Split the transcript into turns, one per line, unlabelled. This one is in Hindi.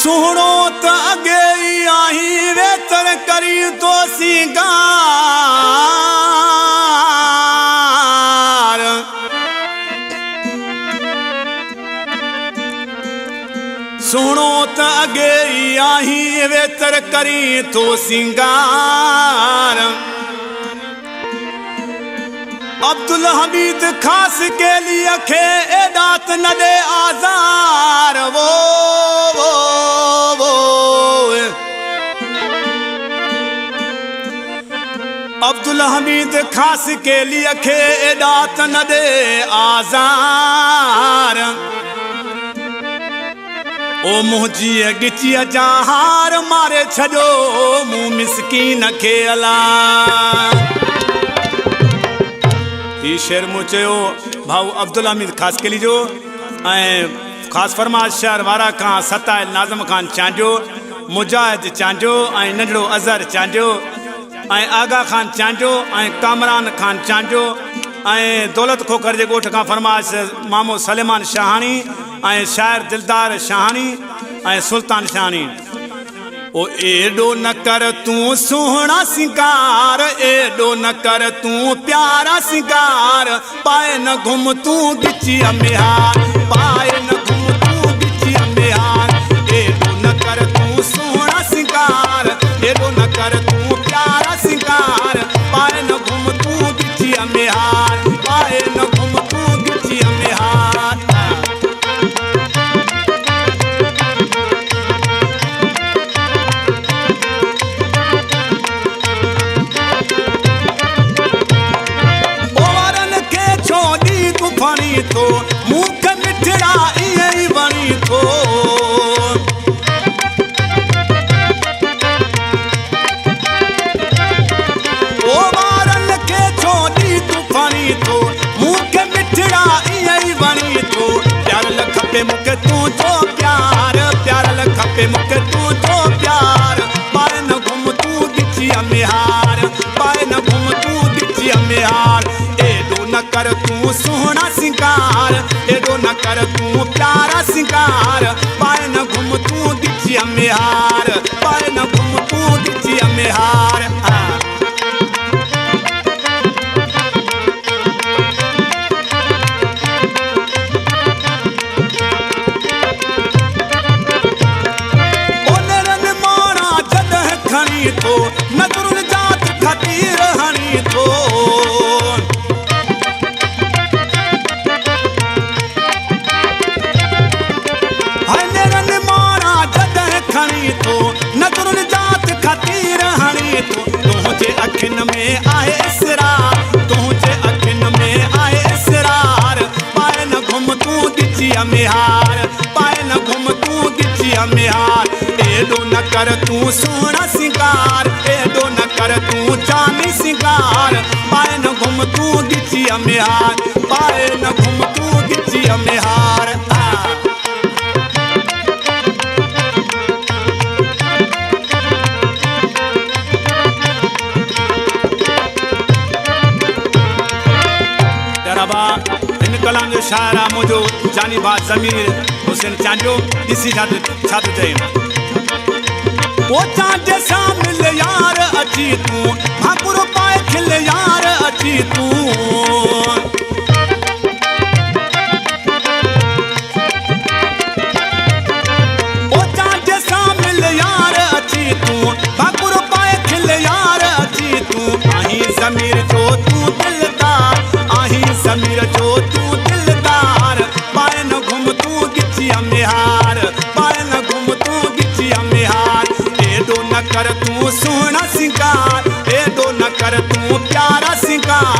सुनो त अगे आई वेतर करी तो सिंगार सुनो त अगे आई वेतर करी तो सिंगार अब्दुल हमीद खास के लिए खे एडात न दे आजार वो अब्दुल हमीद खास के लिए खे एडात न दे आजार ओ मुझी गिची जहार मारे छो मुँह मिसकीन खे अला शेर मुचयो भाऊ अब्दुल हमीद खास के लीजो खास फरमाश शहर वारा का सताइल नाज़म खान चांजो मुजाहिद चांजो नंढड़ो अज़हर चांजो आगा खान चांजो कामरान खान चांजो दौलत खोखर के गोठ का फरमाश मामो सलेमान शाहानी शायर दिलदार शाहानी सुल्तान शाहानी ओ एडो न कर तू सोहना सिंगार एडो न कर तू प्यारा सिंगार पाए न घुम तू गिची अम्बिहार पाए न घुम तू गिची अम्बिहार एडो न कर तू सोहना सिंगार एडो न कर तू प्यारा सिंगार पाए न घुम तू गिची अम्बिहार पाए न घुम तू गिची अम्बिहार तो मुख मिठड़ा ई बनी तो ओ वारन के छोड़ी तूफानी तो मुख मिठड़ा ई बनी तो प्यार लखपे मुख तू जो प्यार लखपे मुख तू जो प्यार पाए न घुम तू गिची अम्बिहार पाए न घुम तू गिची अम्बिहार एडो न कर तू सोहना सिंगार एडो न कर तू प्यारा सिंगार पाए न घुम तू गिची अम्बिहार पाए न घुम तू गिची अम्बिहार ओनरन मारा जदह खणी तो नजरुल जात खतीर हणी तो तो नजरुल जात खतीर हणी तो तुझे अखिन में आए इसरार तुझे अखिन में आए इसरार पाए न घुम तू गिची अम्बिहार पाए न घुम तू गिची अम्बिहार एडो न कर तू सोहना सिंगार एडो न कर तू जानी सिंगार पाए न घुम तू गिची अम्बिहार पाए न घुम तू गिची अम्बिहार इन कलाम जो शायर आहे मुंहिंजो जानी बात ज़मीर हुसैन चांजो ॾिसी छा थो चए ओ चांजे सां मिल यार अची तूं भाकुर पाए खिल यार अची तूं ओ चांजे सां मिल यार अची तूं भाकुर पाए खिल यार अची तूं आहीं ज़मीर जो तूं दिलदार आहीं ज़मीर जो तूं दिलदार पाए न घुम तू गिची अम्बिहार पाए न घुम तू गिची अम्बिहार एडो न कर तू सोहना सिंगार एडो न कर तू प्यारा सिंगार